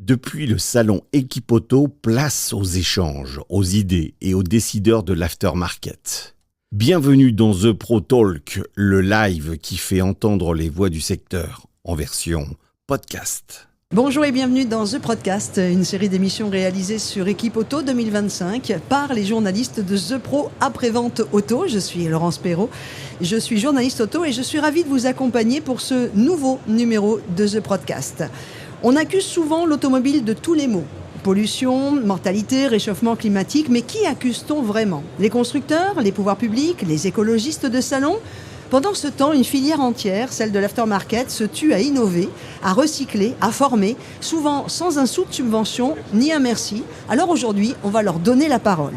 Depuis le salon Equipoto, place aux échanges, aux idées et aux décideurs de l'aftermarket. Bienvenue dans The Pro Talk, le live qui fait entendre les voix du secteur, en version podcast. Bonjour et bienvenue dans The Podcast, une série d'émissions réalisées sur Equipoto 2025 par les journalistes de The Pro après-vente auto. Je suis Laurence Perrault, je suis journaliste auto et je suis ravie de vous accompagner pour ce nouveau numéro de The Podcast. On accuse souvent l'automobile de tous les maux. Pollution, mortalité, réchauffement climatique, mais qui accuse-t-on vraiment ? Les constructeurs, les pouvoirs publics, les écologistes de salon ? Pendant ce temps, une filière entière, celle de l'aftermarket, se tue à innover, à recycler, à former, souvent sans un sou de subvention ni un merci. Alors aujourd'hui, on va leur donner la parole.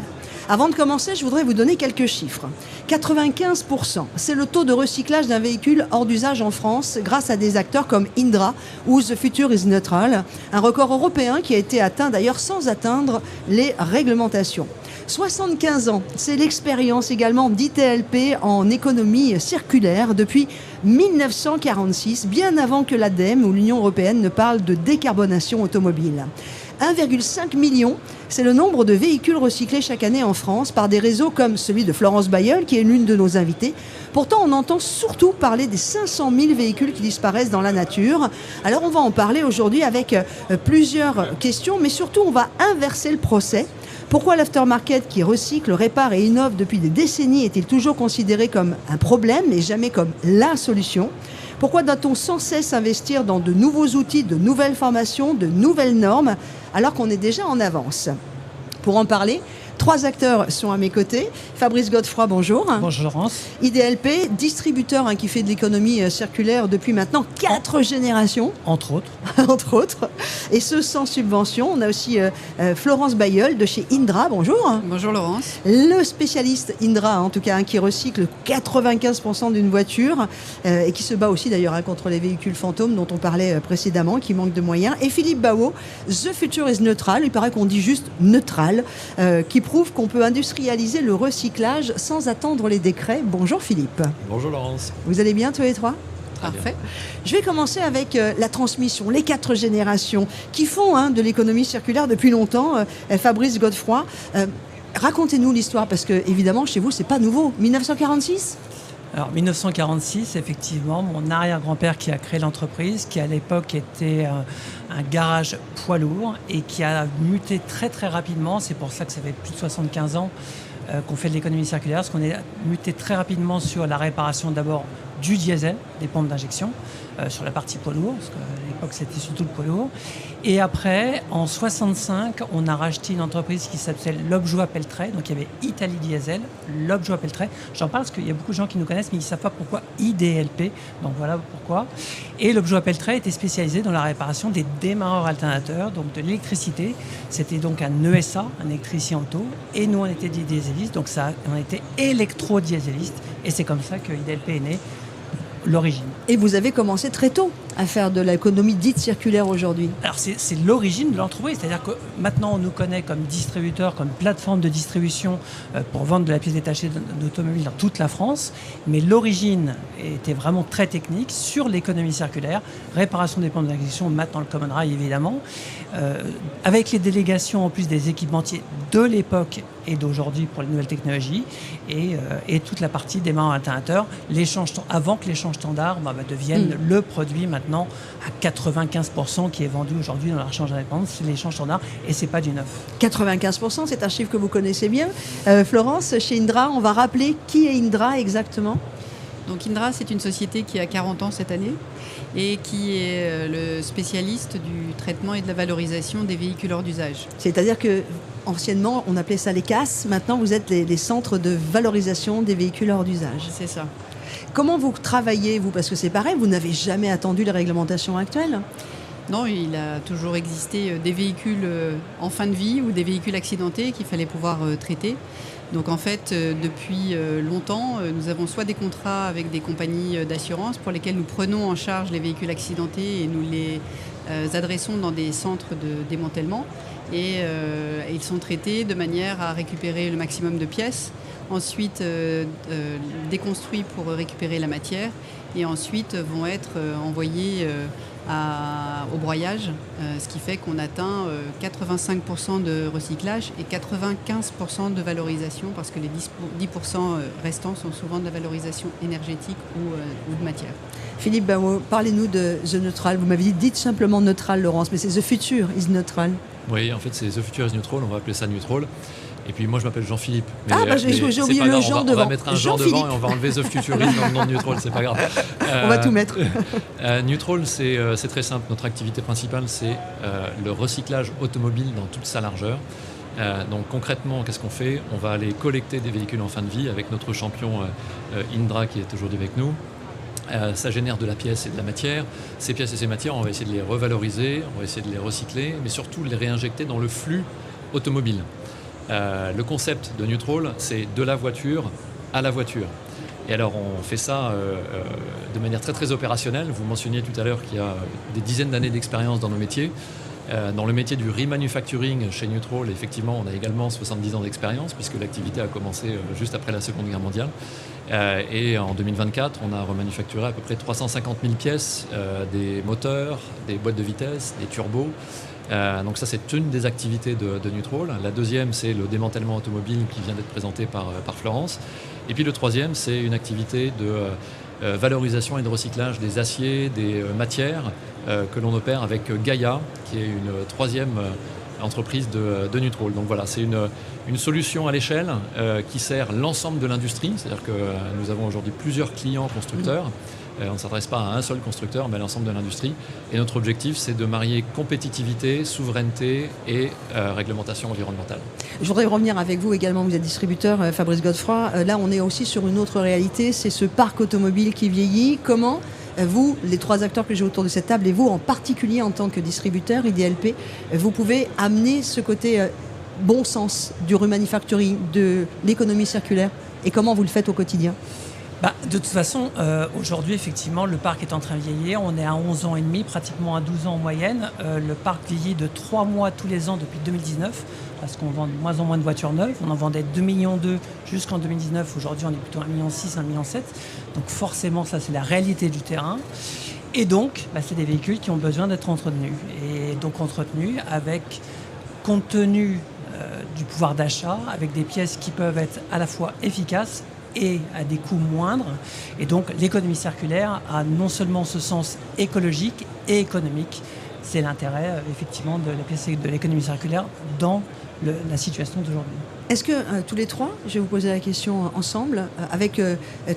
Avant de commencer, je voudrais vous donner quelques chiffres. 95%, c'est le taux de recyclage d'un véhicule hors d'usage en France grâce à des acteurs comme Indra ou The Future is Neutral, un record européen qui a été atteint d'ailleurs sans atteindre les réglementations. 75 ans, c'est l'expérience également d'ITLP en économie circulaire depuis 1946, bien avant que l'ADEME ou l'Union européenne ne parle de décarbonation automobile. 1,5 million, c'est le nombre de véhicules recyclés chaque année en France par des réseaux comme celui de Florence Bailleul, qui est l'une de nos invitées. Pourtant, on entend surtout parler des 500 000 véhicules qui disparaissent dans la nature. Alors, on va en parler aujourd'hui avec plusieurs questions, mais surtout, on va inverser le procès. Pourquoi l'aftermarket qui recycle, répare et innove depuis des décennies est-il toujours considéré comme un problème et jamais comme la solution ? Pourquoi doit-on sans cesse investir dans de nouveaux outils, de nouvelles formations, de nouvelles normes, alors qu'on est déjà en avance ? Pour en parler, 3 acteurs sont à mes côtés. Fabrice Godefroy, bonjour. Bonjour Laurence. IDLP, distributeur qui fait de l'économie circulaire depuis maintenant 4 générations. Entre autres. Entre autres. Et ce, sans subvention. On a aussi Florence Bailleul de chez Indra. Bonjour. Bonjour Laurence. Le spécialiste Indra, en tout cas, qui recycle 95% d'une voiture et qui se bat aussi d'ailleurs contre les véhicules fantômes dont on parlait précédemment, qui manquent de moyens. Et Philippe Baot, The Future is Neutral. Il paraît qu'on dit juste neutral, qui prouve qu'on peut industrialiser le recyclage sans attendre les décrets. Bonjour Philippe. Bonjour Laurence. Vous allez bien tous les trois ? Parfait. Je vais commencer avec la transmission, les 4 générations qui font de l'économie circulaire depuis longtemps. Fabrice Godefroy, racontez-nous l'histoire parce que évidemment chez vous c'est pas nouveau. 1946 ? Alors 1946, effectivement, mon arrière-grand-père qui a créé l'entreprise, qui à l'époque était un garage poids lourd et qui a muté très très rapidement. C'est pour ça que ça fait plus de 75 ans qu'on fait de l'économie circulaire, parce qu'on est muté très rapidement sur la réparation d'abord du diesel, des pompes d'injection, sur la partie poids lourd, parce qu'à l'époque c'était surtout le poids lourd. Et après, en 65, on a racheté une entreprise qui s'appelle Lobjoie-Pelletray. Donc il y avait Italie Diesel, Lobjoie-Pelletray. J'en parle parce qu'il y a beaucoup de gens qui nous connaissent, mais qui ne savent pas pourquoi IDLP. Donc voilà pourquoi. Et Lobjoie-Pelletray était spécialisé dans la réparation des démarreurs alternateurs, donc de l'électricité. C'était donc un ESA, un électricien auto. Et nous, on était des dieselistes, donc on était électro-dieselistes. Et c'est comme ça que IDLP est né. L'origine. Et vous avez commencé très tôt à faire de l'économie dite circulaire aujourd'hui. Alors c'est l'origine de l'entreprise, c'est-à-dire que maintenant on nous connaît comme distributeur, comme plateforme de distribution pour vendre de la pièce détachée d'automobile dans toute la France, mais l'origine était vraiment très technique sur l'économie circulaire, réparation des pompes d'injection, maintenant le common rail évidemment, avec les délégations en plus des équipementiers de l'époque et d'aujourd'hui pour les nouvelles technologies, et toute la partie démarreur alternateur, avant que l'échange standard devienne le produit maintenant à 95% qui est vendu aujourd'hui dans la rechange indépendante, c'est l'échange standard et c'est pas du neuf. 95%, c'est un chiffre que vous connaissez bien. Florence, chez Indra, on va rappeler qui est Indra exactement ? Donc Indra, c'est une société qui a 40 ans cette année et qui est le spécialiste du traitement et de la valorisation des véhicules hors d'usage. C'est-à-dire que anciennement, on appelait ça les CAS. Maintenant, vous êtes les centres de valorisation des véhicules hors d'usage. C'est ça. Comment vous travaillez, vous ? Parce que c'est pareil, vous n'avez jamais attendu les réglementations actuelles ? Non, il a toujours existé des véhicules en fin de vie ou des véhicules accidentés qu'il fallait pouvoir traiter. Donc en fait, depuis longtemps, nous avons soit des contrats avec des compagnies d'assurance pour lesquelles nous prenons en charge les véhicules accidentés et nous les adressons dans des centres de démantèlement. et ils sont traités de manière à récupérer le maximum de pièces, ensuite déconstruits pour récupérer la matière et ensuite vont être envoyés au broyage, ce qui fait qu'on atteint 85% de recyclage et 95% de valorisation parce que les 10% restants sont souvent de la valorisation énergétique ou de matière. Philippe Bawo, parlez-nous de The Neutral. Vous m'avez dit, dites simplement Neutral, Laurence, mais c'est The Future is Neutral. Oui, en fait, c'est The Future is Neutral, on va appeler ça Neutral. Et puis moi, je m'appelle Jean-Philippe. J'ai oublié le genre devant. On va mettre un genre devant et on va enlever The Future is dans le nom de Neutral, c'est pas grave. On va tout mettre. Neutral, c'est très simple. Notre activité principale, c'est le recyclage automobile dans toute sa largeur. Donc concrètement, qu'est-ce qu'on fait ? On va aller collecter des véhicules en fin de vie avec notre champion Indra qui est aujourd'hui avec nous. Ça génère de la pièce et de la matière. Ces pièces et ces matières, on va essayer de les revaloriser, on va essayer de les recycler, mais surtout de les réinjecter dans le flux automobile. Le concept de Neutral, c'est de la voiture à la voiture. Et alors, on fait ça de manière très très opérationnelle. Vous mentionniez tout à l'heure qu'il y a des dizaines d'années d'expérience dans nos métiers. Dans le métier du remanufacturing chez Neutral, effectivement, on a également 70 ans d'expérience puisque l'activité a commencé juste après la Seconde Guerre mondiale. Et en 2024, on a remanufacturé à peu près 350 000 pièces, des moteurs, des boîtes de vitesse, des turbos. Donc ça, c'est une des activités de Neutral. La deuxième, c'est le démantèlement automobile qui vient d'être présenté par Florence. Et puis le troisième, c'est une activité de valorisation et de recyclage des aciers, des matières que l'on opère avec Gaia, qui est une troisième entreprise de Neutral. Donc voilà, c'est une solution à l'échelle qui sert l'ensemble de l'industrie. C'est-à-dire que nous avons aujourd'hui plusieurs clients constructeurs. On ne s'adresse pas à un seul constructeur, mais à l'ensemble de l'industrie. Et notre objectif, c'est de marier compétitivité, souveraineté et réglementation environnementale. Je voudrais revenir avec vous également, vous êtes distributeur, Fabrice Godefroy. Là, on est aussi sur une autre réalité, c'est ce parc automobile qui vieillit. Comment vous, les trois acteurs que j'ai autour de cette table, et vous en particulier en tant que distributeur IDLP, vous pouvez amener ce côté bon sens du remanufacturing, de l'économie circulaire, et comment vous le faites au quotidien ? De toute façon, aujourd'hui, effectivement, le parc est en train de vieillir. On est à 11 ans et demi, pratiquement à 12 ans en moyenne. Le parc vieillit de 3 mois tous les ans depuis 2019, parce qu'on vend de moins en moins de voitures neuves. On en vendait 2,2 millions jusqu'en 2019. Aujourd'hui, on est plutôt à 1,6 million, 1,7 million. Donc forcément, ça, c'est la réalité du terrain. Et donc, c'est des véhicules qui ont besoin d'être entretenus. Et donc entretenus avec, compte tenu du pouvoir d'achat, avec des pièces qui peuvent être à la fois efficaces et à des coûts moindres. Et donc l'économie circulaire a non seulement ce sens écologique et économique. C'est l'intérêt effectivement de la pièce de l'économie circulaire dans la situation d'aujourd'hui. Est-ce que tous les trois, je vais vous poser la question ensemble, avec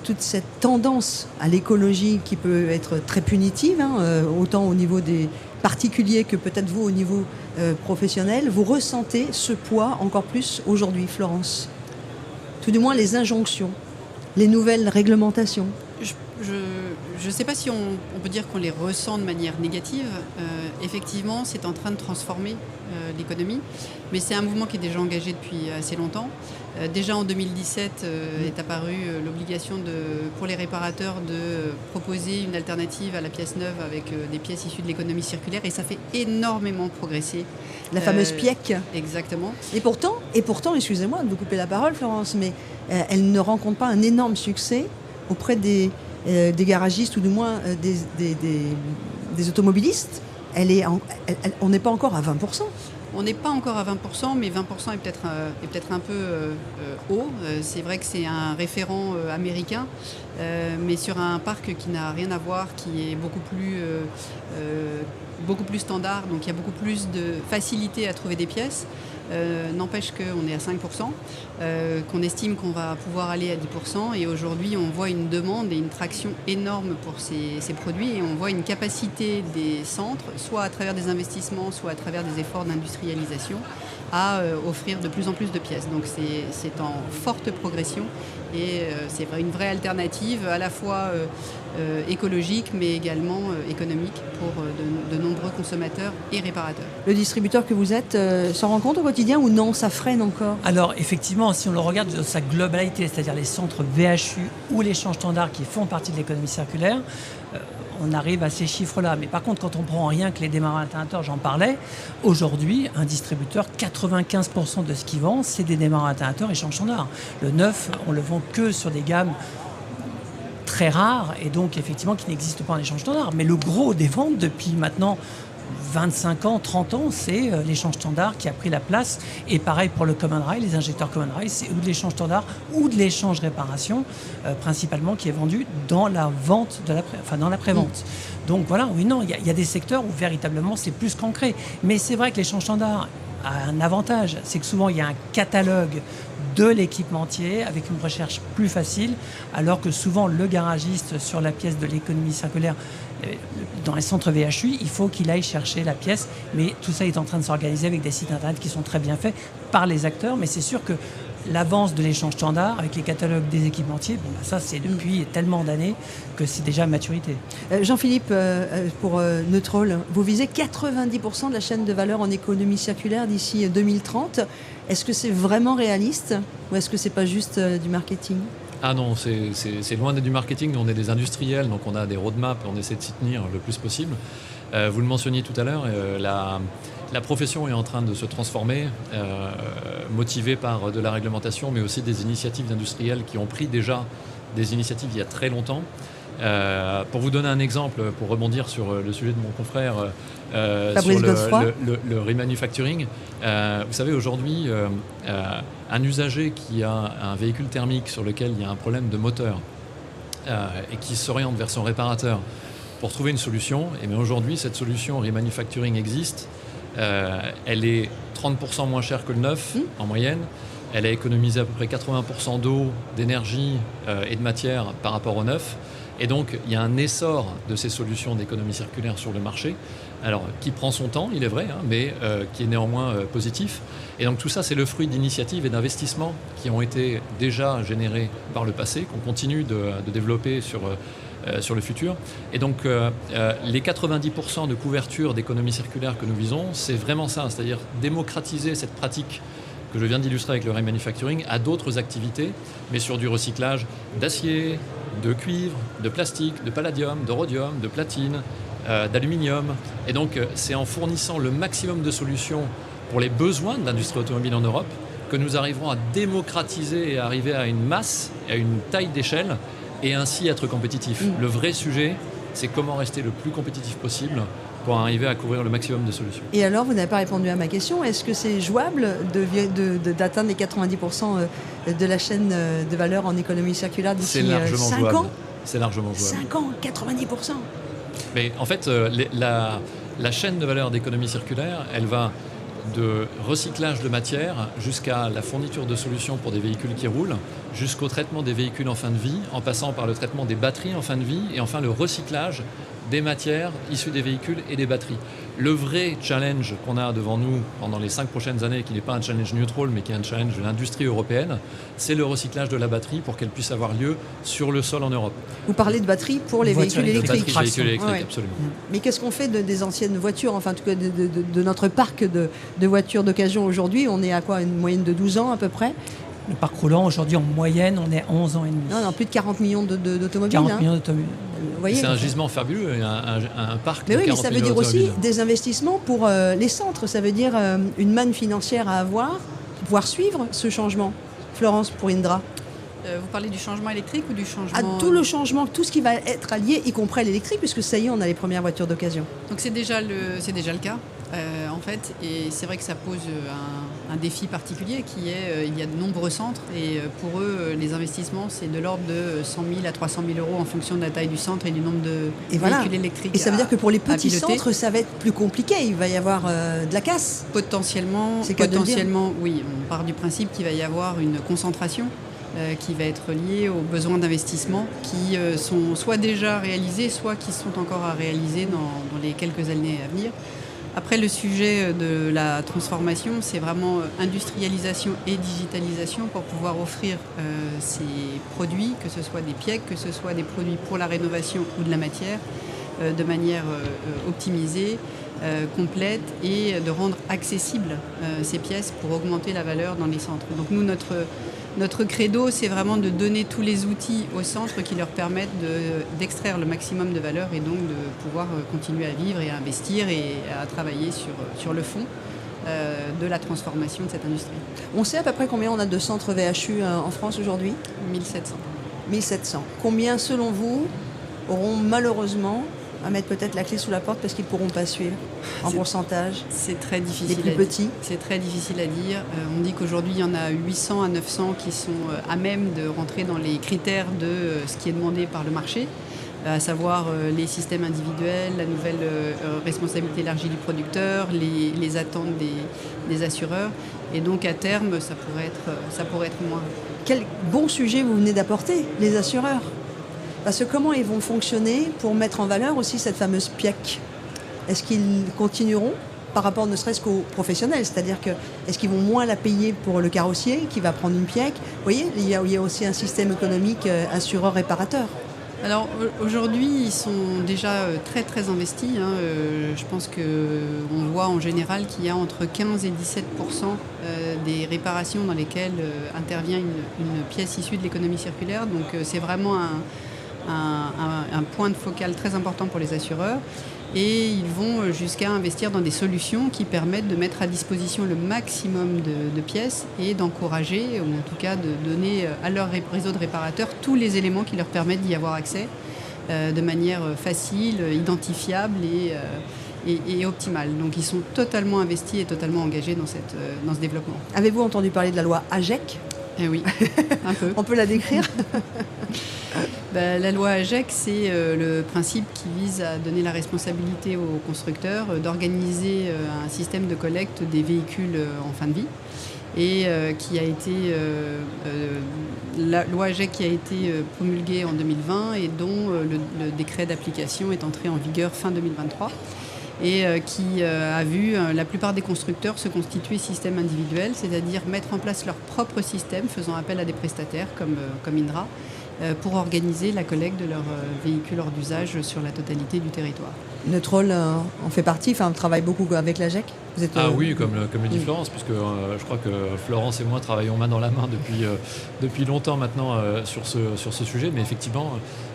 toute cette tendance à l'écologie qui peut être très punitive, autant au niveau des particuliers que peut-être vous au niveau professionnel, vous ressentez ce poids encore plus aujourd'hui, Florence ? Tout du moins les injonctions, les nouvelles réglementations. Je ne sais pas si on peut dire qu'on les ressent de manière négative. Effectivement, c'est en train de transformer l'économie, mais c'est un mouvement qui est déjà engagé depuis assez longtemps. Déjà en 2017 est apparue l'obligation pour les réparateurs de proposer une alternative à la pièce neuve avec des pièces issues de l'économie circulaire, et ça fait énormément progresser. La fameuse PIEC. Exactement. Et pourtant, excusez-moi de vous couper la parole, Florence, mais elle ne rencontre pas un énorme succès auprès des garagistes ou du moins des automobilistes. On n'est pas encore à 20%. On n'est pas encore à 20%, mais 20% est peut-être un peu haut. C'est vrai que c'est un référent américain, mais sur un parc qui n'a rien à voir, qui est beaucoup plus standard, donc il y a beaucoup plus de facilité à trouver des pièces. N'empêche qu'on est à 5%, qu'on estime qu'on va pouvoir aller à 10%, et aujourd'hui on voit une demande et une traction énorme pour ces produits, et on voit une capacité des centres, soit à travers des investissements, soit à travers des efforts d'industrialisation, à offrir de plus en plus de pièces. Donc c'est en forte progression, et c'est une vraie alternative à la fois écologique mais également économique pour de nombreux consommateurs et réparateurs. Le distributeur que vous êtes s'en rend compte au quotidien ou non, ça freine encore ? Alors effectivement, si on le regarde dans sa globalité, c'est-à-dire les centres VHU ou les champs standards qui font partie de l'économie circulaire, on arrive à ces chiffres-là. Mais par contre, quand on prend rien que les démarreurs alternateurs, j'en parlais, aujourd'hui, un distributeur, 95% de ce qu'il vend, c'est des démarreurs alternateurs échange standard. Le neuf, on le vend que sur des gammes très rares et donc effectivement qui n'existent pas en échange standard. Mais le gros des ventes depuis maintenant 25 ans, 30 ans, c'est l'échange standard qui a pris la place. Et pareil pour le common rail, les injecteurs common rail, c'est ou de l'échange standard ou de l'échange réparation, principalement qui est vendu dans la vente, dans la prévente. Donc voilà, oui, non, il y a des secteurs où véritablement c'est plus qu'ancré. Mais c'est vrai que l'échange standard a un avantage, c'est que souvent il y a un catalogue de l'équipementier avec une recherche plus facile, alors que souvent le garagiste sur la pièce de l'économie circulaire dans les centres VHU, il faut qu'il aille chercher la pièce, mais tout ça est en train de s'organiser avec des sites internet qui sont très bien faits par les acteurs, mais c'est sûr que l'avance de l'échange standard avec les catalogues des équipementiers, ça c'est depuis tellement d'années que c'est déjà à maturité. Jean-Philippe, pour Neutrol, vous visez 90% de la chaîne de valeur en économie circulaire d'ici 2030. Est-ce que c'est vraiment réaliste ou est-ce que c'est pas juste du marketing ? Ah non, c'est loin d'être du marketing. Nous, on est des industriels, donc on a des roadmaps et on essaie de s'y tenir le plus possible. Vous le mentionniez tout à l'heure, la profession est en train de se transformer, motivée par de la réglementation, mais aussi des initiatives d'industriels qui ont pris déjà des initiatives il y a très longtemps. Pour vous donner un exemple, pour rebondir sur le sujet de mon confrère sur le remanufacturing, vous savez aujourd'hui un usager qui a un véhicule thermique sur lequel il y a un problème de moteur et qui s'oriente vers son réparateur pour trouver une solution, et bien aujourd'hui cette solution remanufacturing existe, elle est 30% moins chère que le neuf en moyenne. Elle a économisé à peu près 80% d'eau, d'énergie et de matière par rapport au neuf. Et donc, il y a un essor de ces solutions d'économie circulaire sur le marché, alors qui prend son temps, il est vrai, mais qui est néanmoins positif. Et donc tout ça, c'est le fruit d'initiatives et d'investissements qui ont été déjà générés par le passé, qu'on continue de développer sur le futur. Et donc, les 90% de couverture d'économie circulaire que nous visons, c'est vraiment ça, c'est-à-dire démocratiser cette pratique que je viens d'illustrer avec le remanufacturing à d'autres activités, mais sur du recyclage d'acier, de cuivre, de plastique, de palladium, de rhodium, de platine, d'aluminium. Et donc, c'est en fournissant le maximum de solutions pour les besoins de l'industrie automobile en Europe que nous arriverons à démocratiser et à arriver à une masse, à une taille d'échelle, et ainsi être compétitif. Le vrai sujet, c'est comment rester le plus compétitif possible pour arriver à couvrir le maximum de solutions. Et alors, vous n'avez pas répondu à ma question. Est-ce que c'est jouable d'atteindre les 90% de la chaîne de valeur en économie circulaire d'ici 5 ans ? C'est largement jouable. 5 ans, 90%. Mais en fait, la chaîne de valeur d'économie circulaire, elle va de recyclage de matière jusqu'à la fourniture de solutions pour des véhicules qui roulent, jusqu'au traitement des véhicules en fin de vie, en passant par le traitement des batteries en fin de vie, et enfin le recyclage des matières issues des véhicules et des batteries. Le vrai challenge qu'on a devant nous pendant les 5 prochaines années, qui n'est pas un challenge neutral, mais qui est un challenge de l'industrie européenne, c'est le recyclage de la batterie pour qu'elle puisse avoir lieu sur le sol en Europe. Vous parlez de batterie pour les véhicules électriques. Véhicules électriques, absolument. Mais qu'est-ce qu'on fait des anciennes voitures, enfin en tout cas de notre parc de voitures d'occasion aujourd'hui ? On est à quoi, une moyenne de 12 ans à peu près ? Le parc roulant, aujourd'hui, en moyenne, on est à 11 ans et demi. Non, plus de 40 millions d'automobiles. 40 millions d'automobiles. C'est un gisement fabuleux, un parc de 40 millions d'automobiles. Mais oui, mais ça veut dire aussi des investissements pour les centres. Ça veut dire une manne financière à avoir pour pouvoir suivre ce changement. Florence, pour Indra. Vous parlez du changement électrique ou du changement... Tout le changement, tout ce qui va être allié, y compris l'électrique, puisque ça y est, on a les premières voitures d'occasion. Donc c'est déjà le cas, en fait, et c'est vrai que ça pose un défi particulier qui est, il y a de nombreux centres, et pour eux, les investissements, c'est de l'ordre de 100 000 à 300 000 euros en fonction de la taille du centre et du nombre de véhicules électriques. Et ça veut dire que pour les petits centres, ça va être plus compliqué, il va y avoir de la casse. Potentiellement, oui, on part du principe qu'il va y avoir une concentration qui va être liée aux besoins d'investissement qui sont soit déjà réalisés, soit qui sont encore à réaliser dans les quelques années à venir. Après, le sujet de la transformation, c'est vraiment industrialisation et digitalisation pour pouvoir offrir ces produits, que ce soit des pièces, que ce soit des produits pour la rénovation ou de la matière, de manière optimisée complète et de rendre accessibles ces pièces pour augmenter la valeur dans les centres. Donc nous, notre credo, c'est vraiment de donner tous les outils aux centres qui leur permettent d'extraire le maximum de valeur et donc de pouvoir continuer à vivre et à investir et à travailler sur le fond de la transformation de cette industrie. On sait à peu près combien on a de centres VHU en France aujourd'hui ? 1700. 1700. Combien, selon vous, auront malheureusement à mettre peut-être la clé sous la porte parce qu'ils ne pourront pas suivre en pourcentage? C'est très difficile. Les plus petits. C'est très difficile à dire. On dit qu'aujourd'hui, il y en a 800 à 900 qui sont à même de rentrer dans les critères de ce qui est demandé par le marché, à savoir les systèmes individuels, la nouvelle responsabilité élargie du producteur, les attentes des assureurs. Et donc, à terme, ça pourrait être moins. Quel bon sujet vous venez d'apporter, les assureurs. Parce que comment ils vont fonctionner pour mettre en valeur aussi cette fameuse PIEC? Est-ce qu'ils continueront par rapport ne serait-ce qu'aux professionnels? C'est-à-dire que est-ce qu'ils vont moins la payer pour le carrossier qui va prendre une PIEC? Vous voyez, il y a aussi un système économique assureur-réparateur. Alors aujourd'hui, ils sont déjà très très investis. Je pense qu'on voit en général qu'il y a entre 15 et 17% des réparations dans lesquelles intervient une pièce issue de l'économie circulaire. Donc c'est vraiment un point de focal très important pour les assureurs. Et ils vont jusqu'à investir dans des solutions qui permettent de mettre à disposition le maximum de pièces et d'encourager, ou en tout cas de donner à leur réseau de réparateurs tous les éléments qui leur permettent d'y avoir accès de manière facile, identifiable et optimale. Donc ils sont totalement investis et totalement engagés dans ce développement. Avez-vous entendu parler de la loi AGEC? Eh oui, un peu. On peut la décrire? La loi AGEC, c'est le principe qui vise à donner la responsabilité aux constructeurs d'organiser un système de collecte des véhicules en fin de vie. Et qui a été la loi AGEC qui a été promulguée en 2020 et dont le décret d'application est entré en vigueur fin 2023. Et qui a vu la plupart des constructeurs se constituer système individuel, c'est-à-dire mettre en place leur propre système, faisant appel à des prestataires comme Indra, pour organiser la collecte de leurs véhicules hors d'usage sur la totalité du territoire. Notre rôle en fait partie, on travaille beaucoup avec l'AGEC. Vous êtes, oui, comme le dit Florence, puisque je crois que Florence et moi travaillons main dans la main depuis longtemps maintenant sur ce sujet, mais effectivement,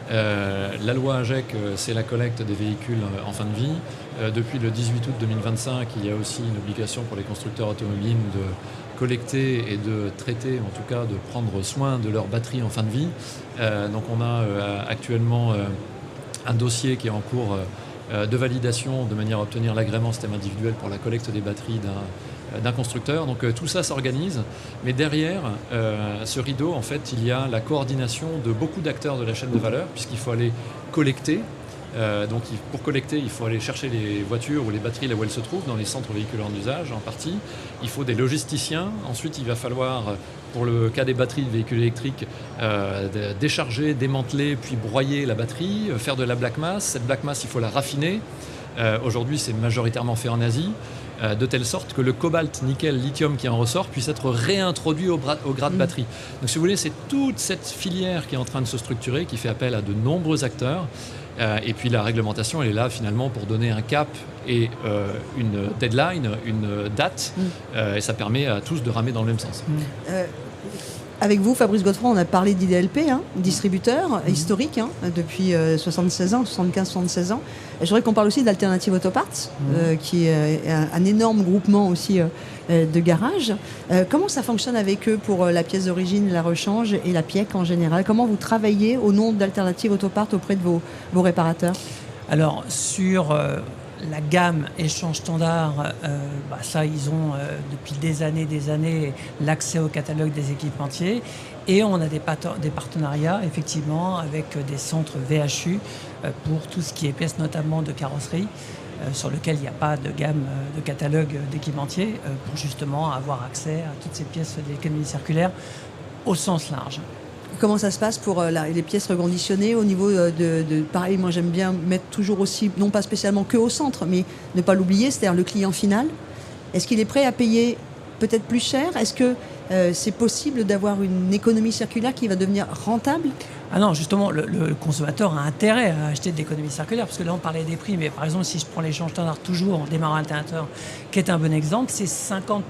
la loi AGEC, c'est la collecte des véhicules en fin de vie. Depuis le 18 août 2025, il y a aussi une obligation pour les constructeurs automobiles de collecter et de traiter, en tout cas de prendre soin de leurs batteries en fin de vie. Donc on a actuellement un dossier qui est en cours de validation de manière à obtenir l'agrément système individuel pour la collecte des batteries d'un constructeur. Donc tout ça s'organise, mais derrière ce rideau, en fait, il y a la coordination de beaucoup d'acteurs de la chaîne de valeur, puisqu'il faut aller collecter. Donc pour collecter, il faut aller chercher les voitures ou les batteries là où elles se trouvent, dans les centres véhicules en usage en partie. Il faut des logisticiens. Ensuite, il va falloir, pour le cas des batteries de véhicules électriques, décharger, démanteler, puis broyer la batterie, faire de la black mass. Cette black mass, il faut la raffiner. Aujourd'hui, c'est majoritairement fait en Asie, de telle sorte que le cobalt, nickel, lithium qui en ressort puisse être réintroduit au grade batterie. Donc si vous voulez, c'est toute cette filière qui est en train de se structurer, qui fait appel à de nombreux acteurs. Et puis la réglementation, elle est là finalement pour donner un cap et une deadline, une date, et ça permet à tous de ramer dans le même sens. Avec vous, Fabrice Godefroy, on a parlé d'IDLP, distributeur historique depuis 76 ans, 75-76 ans. Je voudrais qu'on parle aussi d'Alternative Auto Parts, qui est un énorme groupement aussi de garages. Comment ça fonctionne avec eux pour la pièce d'origine, la rechange et la PIEC en général? Comment vous travaillez au nom d'Alternative Auto Parts auprès de vos réparateurs? Alors, sur la gamme échange standard, ça, ils ont depuis des années l'accès au catalogue des équipementiers. Et on a des partenariats, effectivement, avec des centres VHU pour tout ce qui est pièces, notamment de carrosserie, sur lequel il n'y a pas de gamme de catalogue d'équipementiers, pour justement avoir accès à toutes ces pièces de l'économie circulaire au sens large. Comment ça se passe pour les pièces reconditionnées au niveau pareil, moi j'aime bien mettre toujours aussi, non pas spécialement que au centre, mais ne pas l'oublier, c'est-à-dire le client final. Est-ce qu'il est prêt à payer peut-être plus cher? Est-ce que c'est possible d'avoir une économie circulaire qui va devenir rentable? Ah non, justement, le consommateur a intérêt à acheter de l'économie circulaire, parce que là, on parlait des prix, mais par exemple, si je prends l'échange standard toujours en démarrant alternateur, qui est un bon exemple, c'est 50%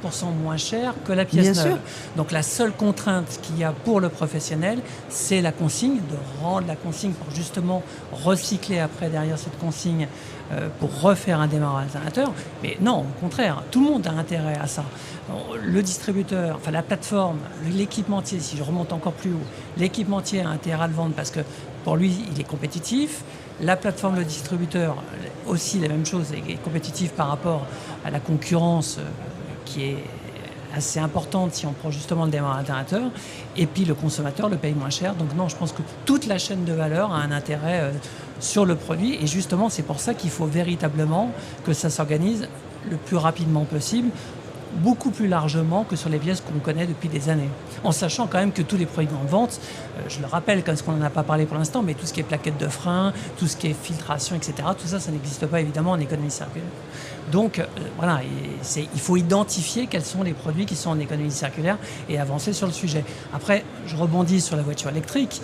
moins cher que la pièce Bien neuve. sûr. Donc la seule contrainte qu'il y a pour le professionnel, c'est la consigne, de rendre la consigne pour justement recycler après derrière cette consigne pour refaire un démarrage alternateur. Mais non, au contraire, tout le monde a intérêt à ça. Le distributeur, enfin la plateforme, l'équipementier, si je remonte encore plus haut, l'équipementier a intérêt à le vendre parce que pour lui, il est compétitif. La plateforme, le distributeur, aussi la même chose, est compétitif par rapport à la concurrence qui est assez importante si on prend justement le démarrage alternateur. Et puis le consommateur le paye moins cher. Donc non, je pense que toute la chaîne de valeur a un intérêt sur le produit. Et justement, c'est pour ça qu'il faut véritablement que ça s'organise le plus rapidement possible, beaucoup plus largement que sur les pièces qu'on connaît depuis des années. En sachant quand même que tous les produits de grande vente, je le rappelle, comme ce qu'on n'en a pas parlé pour l'instant, mais tout ce qui est plaquettes de frein, tout ce qui est filtration, etc., tout ça, ça n'existe pas évidemment en économie circulaire. Donc voilà, il faut identifier quels sont les produits qui sont en économie circulaire et avancer sur le sujet. Après, je rebondis sur la voiture électrique.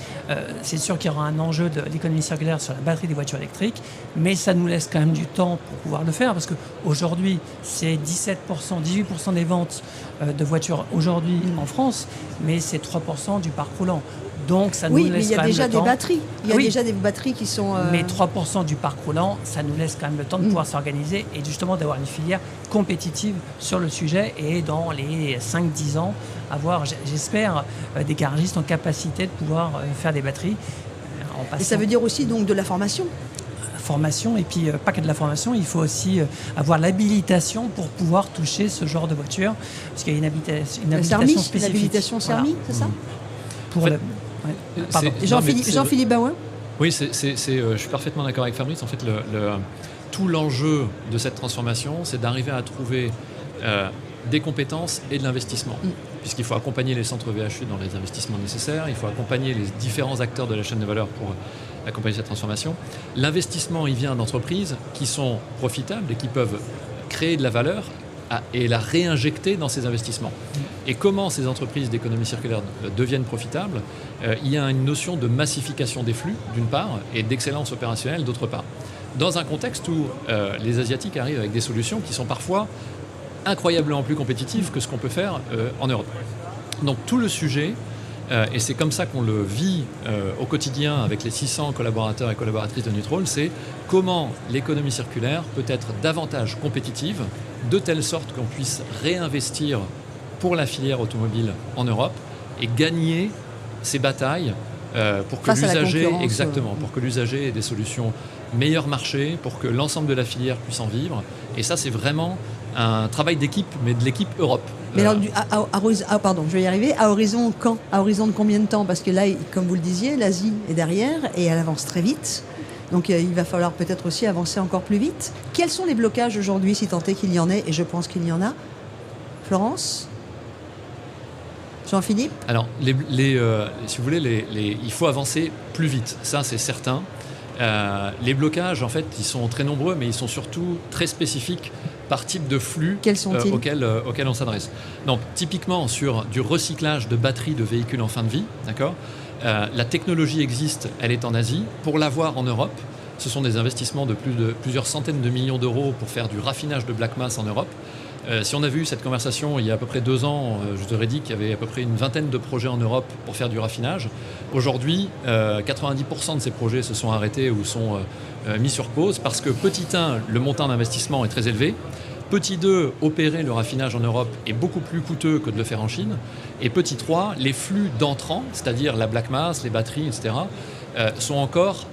C'est sûr qu'il y aura un enjeu de l'économie circulaire sur la batterie des voitures électriques, mais ça nous laisse quand même du temps pour pouvoir le faire, parce qu'aujourd'hui, c'est 17%, 18% des ventes de voitures aujourd'hui en France, mais c'est 3% du parc roulant. Donc ça nous laisse quand même le temps. Oui, mais il y a déjà des batteries. Il y a Oui. déjà des batteries qui sont... Mais 3% du parc roulant, ça nous laisse quand même le temps de pouvoir s'organiser et justement d'avoir une filière compétitive sur le sujet et dans les 5-10 ans, avoir, j'espère, des garagistes en capacité de pouvoir faire des batteries. Et ça veut dire aussi donc de la formation. Formation, et puis pas que de la formation, il faut aussi avoir l'habilitation pour pouvoir toucher ce genre de voiture, parce qu'il y a une habilitation spécifique. L'habilitation CERMI, c'est ça Pour En fait, ouais. Pardon. Jean-Philippe Baouin. Oui, je suis parfaitement d'accord avec Fabrice. En fait, tout l'enjeu de cette transformation, c'est d'arriver à trouver des compétences et de l'investissement. Puisqu'il faut accompagner les centres VHU dans les investissements nécessaires, il faut accompagner les différents acteurs de la chaîne de valeur pour accompagner cette transformation. L'investissement, il vient d'entreprises qui sont profitables et qui peuvent créer de la valeur et la réinjecter dans ces investissements. Et comment ces entreprises d'économie circulaire deviennent profitables? Il y a une notion de massification des flux, d'une part, et d'excellence opérationnelle, d'autre part. Dans un contexte où les Asiatiques arrivent avec des solutions qui sont parfois incroyablement plus compétitives que ce qu'on peut faire en Europe. Donc tout le sujet, et c'est comme ça qu'on le vit au quotidien avec les 600 collaborateurs et collaboratrices de Nutrol, c'est comment l'économie circulaire peut être davantage compétitive, de telle sorte qu'on puisse réinvestir pour la filière automobile en Europe et gagner ces batailles pour que l'usager, exactement, pour que l'usager ait des solutions meilleur marché, pour que l'ensemble de la filière puisse en vivre. Et ça, c'est vraiment un travail d'équipe, mais de l'équipe Europe. Mais alors, pardon, je vais y arriver. À horizon quand? À horizon de combien de temps? Parce que là, comme vous le disiez, l'Asie est derrière et elle avance très vite. Donc il va falloir peut-être aussi avancer encore plus vite. Quels sont les blocages aujourd'hui, si tant est qu'il y en ait? Et je pense qu'il y en a. Florence? Jean-Philippe? Alors, si vous voulez, il faut avancer plus vite. Ça, c'est certain. Les blocages, en fait, ils sont très nombreux, mais ils sont surtout très spécifiques par type de flux auquel on s'adresse. Donc, typiquement, sur du recyclage de batteries de véhicules en fin de vie, d'accord, la technologie existe, elle est en Asie. Pour l'avoir en Europe, ce sont des investissements de plusieurs centaines de millions d'euros pour faire du raffinage de black mass en Europe. Si on avait eu cette conversation il y a à peu près 2 ans, je t'aurais dit qu'il y avait à peu près une vingtaine de projets en Europe pour faire du raffinage. Aujourd'hui, 90% de ces projets se sont arrêtés ou sont mis sur pause parce que petit 1, le montant d'investissement est très élevé. Petit 2, opérer le raffinage en Europe est beaucoup plus coûteux que de le faire en Chine. Et petit 3, les flux d'entrants, c'est-à-dire la black mass, les batteries, etc., sont encore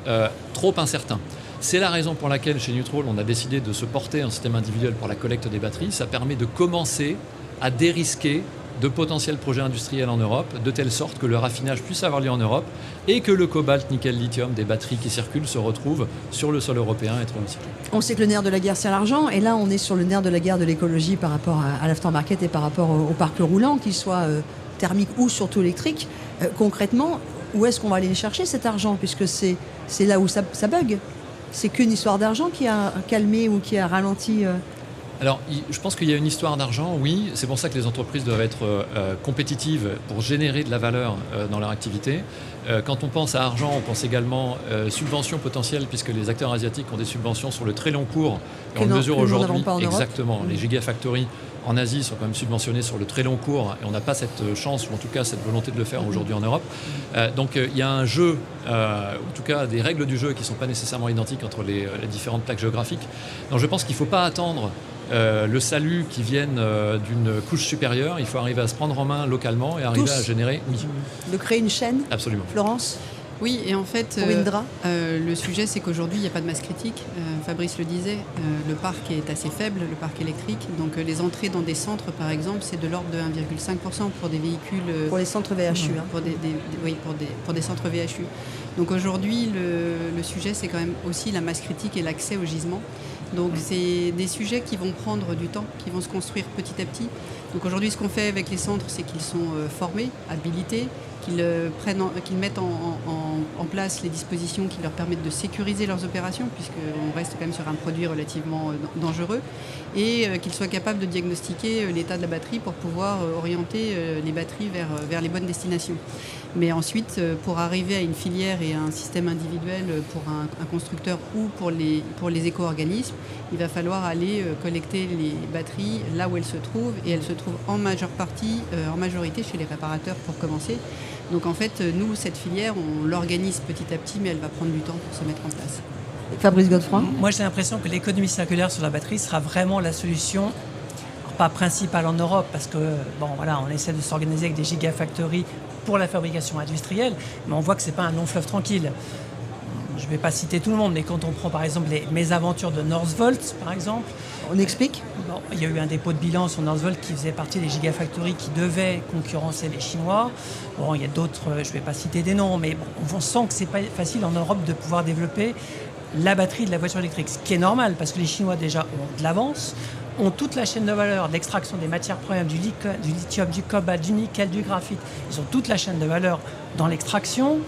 trop incertains. C'est la raison pour laquelle, chez Nutrol, on a décidé de se porter en système individuel pour la collecte des batteries. Ça permet de commencer à dérisquer de potentiels projets industriels en Europe, de telle sorte que le raffinage puisse avoir lieu en Europe et que le cobalt, nickel, lithium des batteries qui circulent se retrouvent sur le sol européen et être recyclés. On sait que le nerf de la guerre, c'est l'argent. Et là, on est sur le nerf de la guerre de l'écologie par rapport à l'aftermarket et par rapport au parc roulant, qu'il soit thermique ou surtout électrique. Concrètement, où est-ce qu'on va aller chercher cet argent? Puisque c'est là où ça bug. C'est qu'une histoire d'argent qui a calmé ou qui a ralenti Alors, je pense qu'il y a une histoire d'argent, oui. C'est pour ça que les entreprises doivent être compétitives pour générer de la valeur dans leur activité. Quand on pense à argent, on pense également subventions potentielles, puisque les acteurs asiatiques ont des subventions sur le très long cours. Et on le mesure aujourd'hui. Exactement. Les gigafactories en Asie sont quand même subventionnés sur le très long cours et on n'a pas cette chance ou en tout cas cette volonté de le faire aujourd'hui en Europe. Donc il y a un jeu, en tout cas des règles du jeu qui ne sont pas nécessairement identiques entre les différentes plaques géographiques. Donc je pense qu'il ne faut pas attendre le salut qui vienne d'une couche supérieure. Il faut arriver à se prendre en main localement et arriver à générer... Oui. De créer une chaîne. Absolument. Florence ? Oui, et en fait, le sujet, c'est qu'aujourd'hui, il n'y a pas de masse critique. Fabrice le disait, le parc est assez faible, le parc électrique. Donc, les entrées dans des centres, par exemple, c'est de l'ordre de 1,5% pour des véhicules... Pour les centres VHU. Pour des centres VHU. Donc, aujourd'hui, le sujet, c'est quand même aussi la masse critique et l'accès au gisement. Donc, c'est des sujets qui vont prendre du temps, qui vont se construire petit à petit. Donc, aujourd'hui, ce qu'on fait avec les centres, c'est qu'ils sont formés, habilités, qu'ils mettent en place les dispositions qui leur permettent de sécuriser leurs opérations, puisqu'on reste quand même sur un produit relativement dangereux, et qu'ils soient capables de diagnostiquer l'état de la batterie pour pouvoir orienter les batteries vers les bonnes destinations. Mais ensuite, pour arriver à une filière et à un système individuel pour un constructeur ou pour les éco-organismes, il va falloir aller collecter les batteries là où elles se trouvent, et elles se trouvent en majorité chez les réparateurs pour commencer. Donc en fait, nous, cette filière, on l'organise petit à petit, mais elle va prendre du temps pour se mettre en place. Fabrice Godefroy ? Moi, j'ai l'impression que l'économie circulaire sur la batterie sera vraiment la solution, alors pas principale en Europe, parce que on essaie de s'organiser avec des gigafactories pour la fabrication industrielle, mais on voit que c'est pas un long fleuve tranquille. Je ne vais pas citer tout le monde, mais quand on prend par exemple les mésaventures de Northvolt, par exemple. On explique ? Il y a eu un dépôt de bilan sur Northvolt qui faisait partie des gigafactories qui devaient concurrencer les Chinois. Il y a d'autres, je ne vais pas citer des noms, mais on sent que ce n'est pas facile en Europe de pouvoir développer la batterie de la voiture électrique. Ce qui est normal, parce que les Chinois déjà ont de l'avance, ont toute la chaîne de valeur d'extraction des matières premières, du lithium, du cobalt, du nickel, du graphite. Ils ont toute la chaîne de valeur dans l'extraction,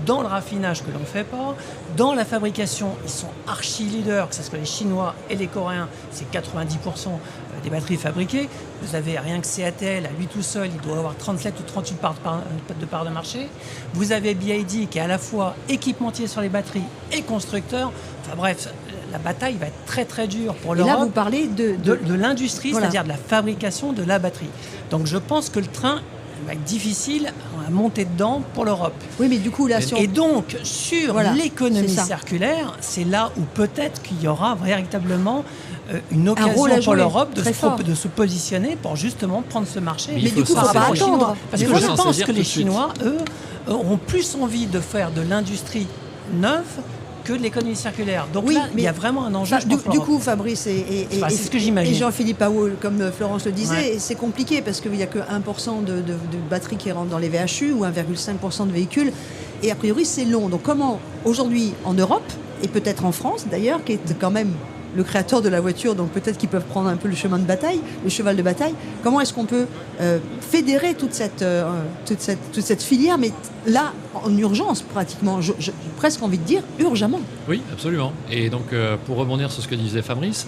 dans le raffinage que l'on ne fait pas, dans la fabrication, ils sont archi-leaders, que ce soit les Chinois et les Coréens, c'est 90% des batteries fabriquées. Vous avez rien que CATL, à lui tout seul, il doit avoir 37 ou 38 de parts de marché. Vous avez BYD qui est à la fois équipementier sur les batteries et constructeur. Enfin bref, la bataille va être très très dure pour l'Europe. Et là, vous parlez de l'industrie, c'est-à-dire de la fabrication de la batterie. Donc je pense que le train va être difficile à monter dedans pour l'Europe. Oui, mais du coup, là, Et donc, sur l'économie circulaire, c'est là où peut-être qu'il y aura véritablement une occasion pour l'Europe de se positionner pour justement prendre ce marché. Mais du coup, il ne faut pas attendre. Parce que je pense que les Chinois, eux, auront plus envie de faire de l'industrie neuve que de l'économie circulaire. Donc là, il y a vraiment un enjeu. Du coup, Fabrice et ce que j'imagine. Et Jean-Philippe Aoul, comme Florence le disait, c'est compliqué parce qu'il n'y a que 1% de batteries qui rentrent dans les VHU ou 1,5% de véhicules. Et a priori, c'est long. Donc comment, aujourd'hui, en Europe, et peut-être en France d'ailleurs, qui est quand même le créateur de la voiture, donc peut-être qu'ils peuvent prendre un peu le cheval de bataille, comment est-ce qu'on peut fédérer toute cette filière, mais là, en urgence pratiquement, j'ai presque envie de dire urgemment. Oui, absolument. Et donc, pour rebondir sur ce que disait Fabrice,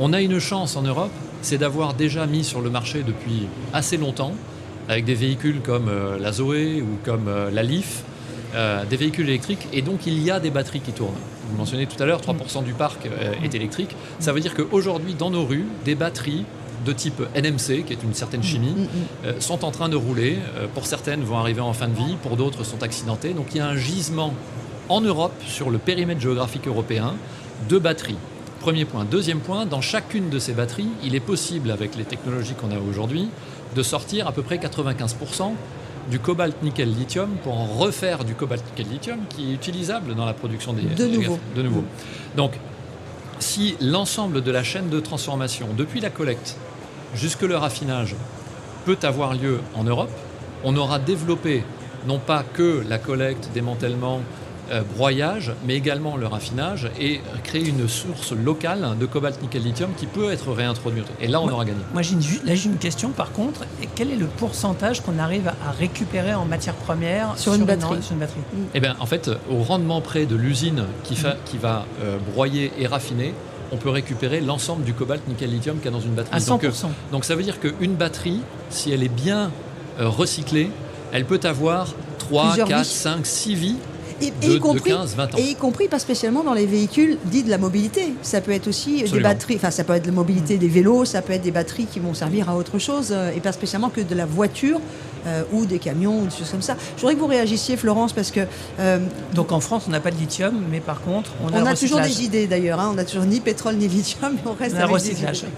on a une chance en Europe, c'est d'avoir déjà mis sur le marché depuis assez longtemps, avec des véhicules comme la Zoé ou comme la Leaf, des véhicules électriques, et donc il y a des batteries qui tournent. Vous mentionnez tout à l'heure, 3% du parc est électrique. Ça veut dire qu'aujourd'hui, dans nos rues, des batteries de type NMC, qui est une certaine chimie, sont en train de rouler. Pour certaines, vont arriver en fin de vie, pour d'autres, sont accidentées. Donc il y a un gisement en Europe, sur le périmètre géographique européen, de batteries. Premier point. Deuxième point, dans chacune de ces batteries, il est possible, avec les technologies qu'on a aujourd'hui, de sortir à peu près 95% du cobalt nickel lithium pour en refaire du cobalt nickel lithium qui est utilisable dans la production de nouveau. Donc, si l'ensemble de la chaîne de transformation, depuis la collecte jusque le raffinage, peut avoir lieu en Europe, on aura développé non pas que la collecte, démantèlement, broyage, mais également le raffinage, et créer une source locale de cobalt nickel lithium qui peut être réintroduite. Et là, on aura gagné. Moi, j'ai une question par contre. Et quel est le pourcentage qu'on arrive à récupérer en matière première sur une batterie? Eh bien, en fait, au rendement près de l'usine qui va broyer et raffiner, on peut récupérer l'ensemble du cobalt, nickel, lithium qu'il y a dans une batterie. À 100%. Donc ça veut dire qu'une batterie, si elle est bien recyclée, elle peut avoir 3, Plusieurs 4, vies. 5, 6 vies Et de 15, 20 ans. Et y compris pas spécialement dans les véhicules dits de la mobilité. Ça peut être aussi des Absolument. batteries, enfin ça peut être de la mobilité des vélos, ça peut être des batteries qui vont servir à autre chose, et pas spécialement que de la voiture ou des camions ou des choses comme ça. Je voudrais que vous réagissiez, Florence, parce que Donc en France, on n'a pas de lithium, mais par contre, on a on le a toujours recyclage. des idées d'ailleurs, hein. On n'a toujours ni pétrole ni lithium, mais on reste On a le avec des recyclage. idées.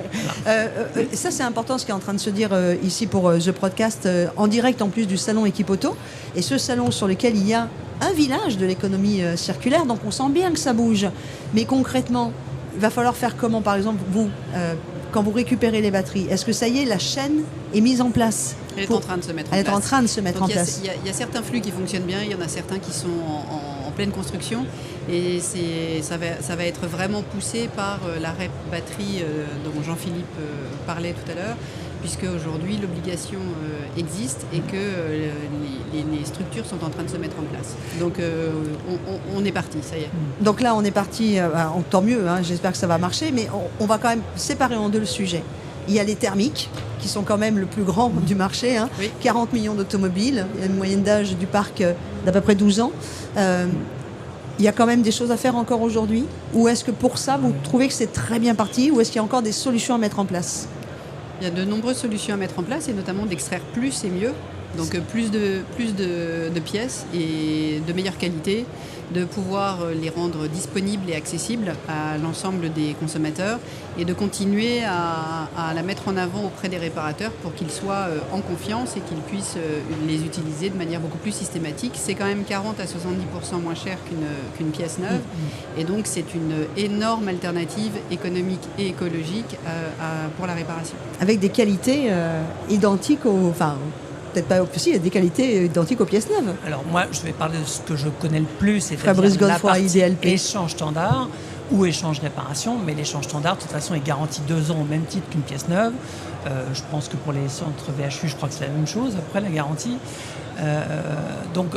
Voilà. Ça, c'est important ce qui est en train de se dire ici pour The Podcast, en direct en plus du salon Équipe Auto. Et ce salon sur lequel il y a un village de l'économie circulaire, donc on sent bien que ça bouge. Mais concrètement, il va falloir faire comment, par exemple, vous, quand vous récupérez les batteries, est-ce que ça y est, la chaîne est mise en place? Elle est en train de se mettre en Elle est place. en train de se mettre Donc, en place. Il y a certains flux qui fonctionnent bien, il y en a certains qui sont en pleine construction. Et ça va être vraiment poussé par la REP batterie dont Jean-Philippe parlait tout à l'heure, puisque aujourd'hui l'obligation existe et que les structures sont en train de se mettre en place. Donc on est parti, ça y est. Donc là, on est parti, tant mieux, hein, j'espère que ça va marcher, mais on va quand même séparer en deux le sujet. Il y a les thermiques, qui sont quand même le plus grand du marché, hein, Oui. 40 millions d'automobiles, il y a une moyenne d'âge du parc d'à peu près 12 ans. Il y a quand même des choses à faire encore aujourd'hui? Ou est-ce que pour ça, vous trouvez que c'est très bien parti? Ou est-ce qu'il y a encore des solutions à mettre en place? Il y a de nombreuses solutions à mettre en place et notamment d'extraire plus et mieux. Donc plus de pièces et de meilleure qualité, de pouvoir les rendre disponibles et accessibles à l'ensemble des consommateurs et de continuer à la mettre en avant auprès des réparateurs pour qu'ils soient en confiance et qu'ils puissent les utiliser de manière beaucoup plus systématique. C'est quand même 40 à 70% moins cher qu'une pièce neuve et donc c'est une énorme alternative économique et écologique pour la réparation. Avec des qualités identiques enfin, peut-être pas aussi, il y a des qualités identiques aux pièces neuves. Alors moi, je vais parler de ce que je connais le plus, c'est-à-dire Fabrice la Godefroy, partie IDLP. échange standard ou échange réparation, mais l'échange standard, de toute façon, est garanti 2 ans au même titre qu'une pièce neuve. Je pense que pour les centres VHU, je crois que c'est la même chose, après la garantie. Donc,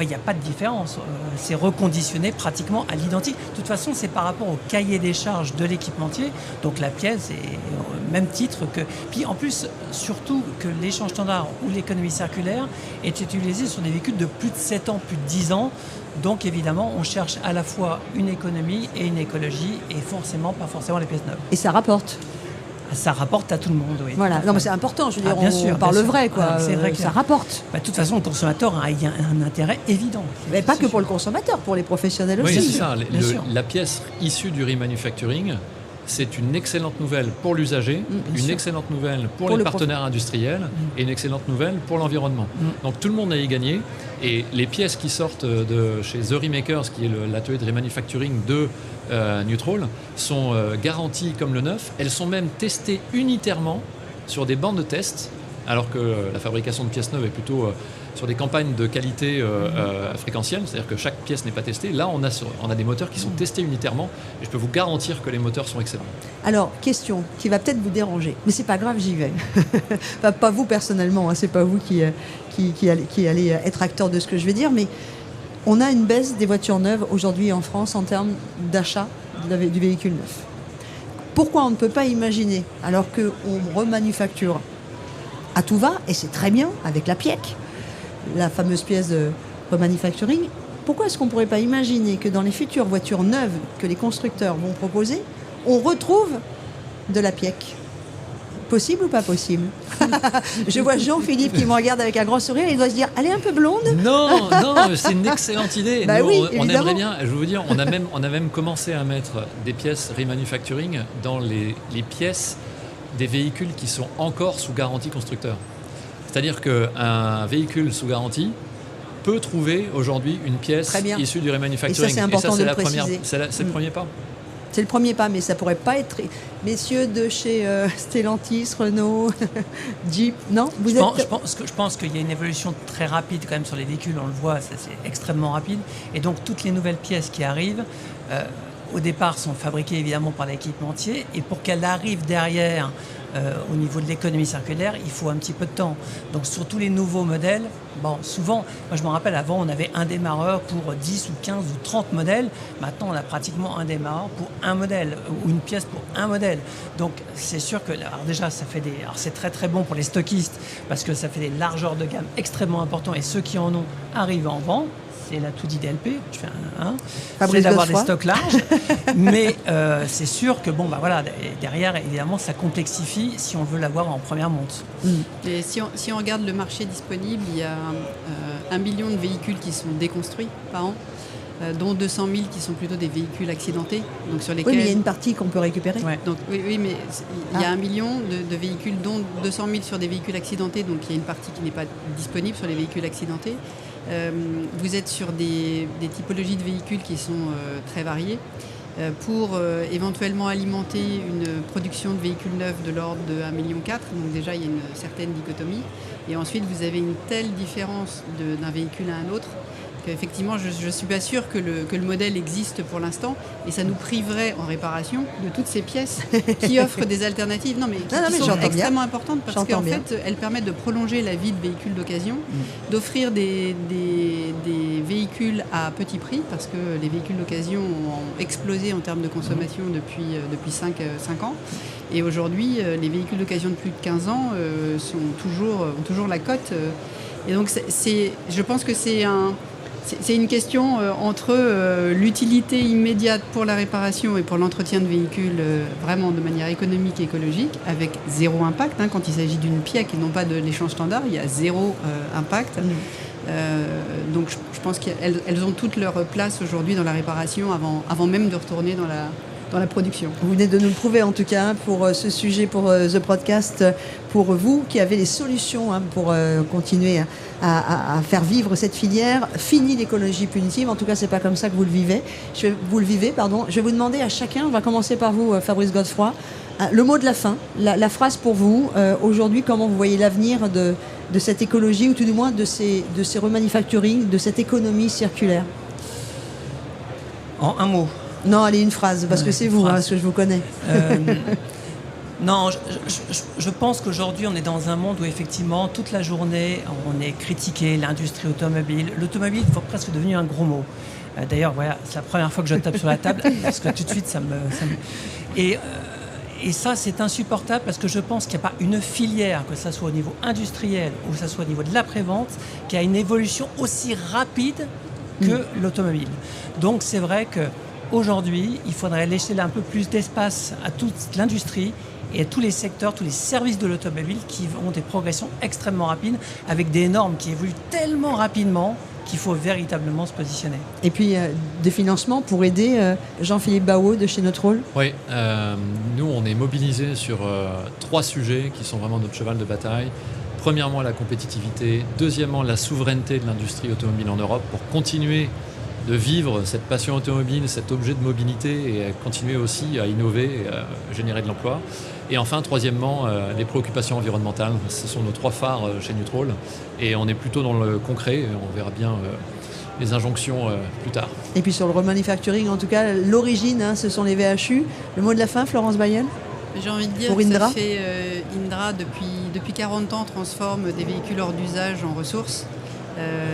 il n'y a pas de différence. C'est reconditionné pratiquement à l'identique. De toute façon, c'est par rapport au cahier des charges de l'équipementier. Donc la pièce est au même titre que... Puis en plus, surtout que l'échange standard ou l'économie circulaire est utilisé sur des véhicules de plus de 7 ans, plus de 10 ans. Donc évidemment, on cherche à la fois une économie et une écologie et pas forcément les pièces neuves. Et ça rapporte. Ça rapporte à tout le monde, oui. Voilà, non mais c'est important, je veux dire, bien sûr, on parle bien sûr. vrai, quoi. C'est vrai que ça rapporte. De toute façon, le consommateur a un intérêt évident. Mais pas C'est que pour le sûr. consommateur, pour les professionnels Oui, aussi. c'est ça. bien sûr. La pièce issue du remanufacturing, c'est une excellente nouvelle pour l'usager, une sûr. excellente nouvelle pour Pour les le partenaires industriels et une excellente nouvelle pour l'environnement. Donc tout le monde a y gagné. Et les pièces qui sortent de chez The Remakers, qui est l'atelier de remanufacturing de Neutral, sont garanties comme le neuf. Elles sont même testées unitairement sur des bancs de test, alors que la fabrication de pièces neuves est plutôt sur des campagnes de qualité fréquentielle, c'est-à-dire que chaque pièce n'est pas testée. Là, on a des moteurs qui sont testés unitairement et je peux vous garantir que les moteurs sont excellents. Alors, question qui va peut-être vous déranger, mais c'est pas grave, j'y vais. Enfin, pas vous personnellement, hein, c'est pas vous qui allez être acteur de ce que je vais dire, mais on a une baisse des voitures neuves aujourd'hui en France en termes d'achat du véhicule neuf. Pourquoi on ne peut pas imaginer, alors qu'on remanufacture à tout va, et c'est très bien avec la PIEC, la fameuse pièce de remanufacturing, pourquoi est-ce qu'on ne pourrait pas imaginer que dans les futures voitures neuves que les constructeurs vont proposer, on retrouve de la PIEC? Possible ou pas possible? Je vois Jean-Philippe qui me regarde avec un grand sourire, il doit se dire, elle est un peu blonde. Non, c'est une excellente idée. Bah Nous, oui, on évidemment. aimerait bien, je vais vous dire, on a même commencé à mettre des pièces remanufacturing dans les pièces des véhicules qui sont encore sous garantie constructeur. C'est-à-dire qu'un véhicule sous garantie peut trouver aujourd'hui une pièce Très bien. issue du remanufacturing. Et ça, c'est important de le première, préciser. c'est le premier pas. C'est le premier pas, mais ça pourrait pas être... Messieurs de chez Stellantis, Renault, Jeep, non? Je pense qu'il y a une évolution très rapide quand même sur les véhicules, on le voit, c'est extrêmement rapide. Et donc toutes les nouvelles pièces qui arrivent, au départ, sont fabriquées évidemment par l'équipementier. Et pour qu'elles arrivent derrière au niveau de l'économie circulaire, il faut un petit peu de temps. Donc sur tous les nouveaux modèles, souvent, moi je me rappelle avant on avait un démarreur pour 10 ou 15 ou 30 modèles. Maintenant on a pratiquement un démarreur pour un modèle ou une pièce pour un modèle. Donc c'est sûr que alors déjà c'est très très bon pour les stockistes parce que ça fait des largeurs de gamme extrêmement importantes et ceux qui en ont arrivent à en vendre. C'est l'atout d'IDLP, c'est d'avoir des stocks larges. Mais c'est sûr que derrière, évidemment, ça complexifie si on veut l'avoir en première monte. Et si on regarde le marché disponible, il y a 1 million de véhicules qui sont déconstruits par an, dont 200 000 qui sont plutôt des véhicules accidentés. Donc sur lesquels... Oui, mais il y a une partie qu'on peut récupérer. Ouais. Donc, oui, mais il y a 1 million de véhicules, dont 200 000 sur des véhicules accidentés. Donc il y a une partie qui n'est pas disponible sur les véhicules accidentés. Vous êtes sur des typologies de véhicules qui sont très variées pour éventuellement alimenter une production de véhicules neufs de l'ordre de 1,4 million. Donc déjà, il y a une certaine dichotomie. Et ensuite, vous avez une telle différence d'un véhicule à un autre qu'effectivement, je ne suis pas sûre que le modèle existe pour l'instant et ça nous priverait en réparation de toutes ces pièces qui offrent des alternatives. Non, mais qui sont extrêmement importantes parce qu'en fait, elles permettent de prolonger la vie de véhicules d'occasion, d'offrir des véhicules à petit prix parce que les véhicules d'occasion ont explosé en termes de consommation depuis 5 ans. Et aujourd'hui, les véhicules d'occasion de plus de 15 ans ont toujours la cote. Et donc, je pense que c'est une question entre l'utilité immédiate pour la réparation et pour l'entretien de véhicules vraiment de manière économique et écologique, avec zéro impact. Quand il s'agit d'une pièce et non pas de l'échange standard, il y a zéro impact. Donc je pense qu'elles ont toute leur place aujourd'hui dans la réparation avant même de retourner dans la production. Vous venez de nous le prouver en tout cas pour ce sujet, pour The Podcast, pour vous qui avez les solutions pour continuer à faire vivre cette filière. Fini l'écologie punitive, en tout cas c'est pas comme ça que vous le vivez. Je vais vous demander à chacun, on va commencer par vous Fabrice Godefroy, le mot de la fin, la phrase pour vous, aujourd'hui comment vous voyez l'avenir de cette écologie ou tout du moins de ces remanufacturing, de cette économie circulaire. En un mot. Non, allez, une phrase, parce que c'est vous, parce que je vous connais. Non, je pense qu'aujourd'hui, on est dans un monde où, effectivement, toute la journée, on est critiqué, l'industrie automobile. L'automobile est presque devenu un gros mot. D'ailleurs, voilà, c'est la première fois que je tape sur la table, parce que tout de suite, Et ça, c'est insupportable, parce que je pense qu'il n'y a pas une filière, que ce soit au niveau industriel ou que ce soit au niveau de l'après-vente, qui a une évolution aussi rapide que l'automobile. Donc, c'est vrai que aujourd'hui, il faudrait laisser un peu plus d'espace à toute l'industrie et à tous les secteurs, tous les services de l'automobile qui ont des progressions extrêmement rapides avec des normes qui évoluent tellement rapidement qu'il faut véritablement se positionner. Et puis, des financements pour aider Jean-Philippe Baot de chez Neutrol ? Oui, nous, on est mobilisés sur 3 sujets qui sont vraiment notre cheval de bataille. Premièrement, la compétitivité. Deuxièmement, la souveraineté de l'industrie automobile en Europe pour continuer de vivre cette passion automobile, cet objet de mobilité et continuer aussi à innover et à générer de l'emploi. Et enfin, troisièmement, les préoccupations environnementales. Ce sont nos 3 phares chez Neutrol et on est plutôt dans le concret. On verra bien les injonctions plus tard. Et puis sur le remanufacturing, en tout cas, l'origine, ce sont les VHU. Le mot de la fin, Florence Bailleul ? J'ai envie de dire pour que Indra. ça fait Indra, depuis 40 ans, transforme des véhicules hors d'usage en ressources.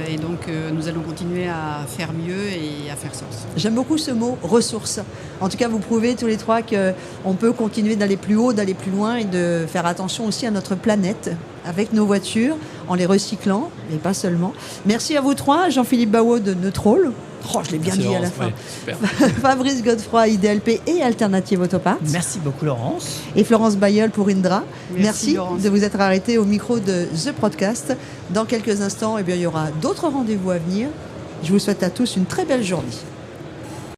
Et donc, nous allons continuer à faire mieux et à faire sens. J'aime beaucoup ce mot, ressources. En tout cas, vous prouvez tous les 3 qu'on peut continuer d'aller plus haut, d'aller plus loin et de faire attention aussi à notre planète avec nos voitures, en les recyclant, mais pas seulement. Merci à vous 3, Jean-Philippe Baot de Neutrol. Oh, je l'ai bien dit à la fin. Ouais, super. Fabrice Godefroy, IDLP et Alternative Autoparts. Merci beaucoup, Laurence. Et Florence Bailleul pour Indra. Merci, Laurence. De vous être arrêté au micro de The Podcast. Dans quelques instants, il y aura d'autres rendez-vous à venir. Je vous souhaite à tous une très belle journée.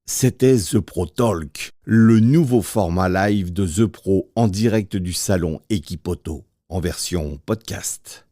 C'était The Pro Talk, le nouveau format live de The Pro en direct du salon Équipe Auto, en version podcast.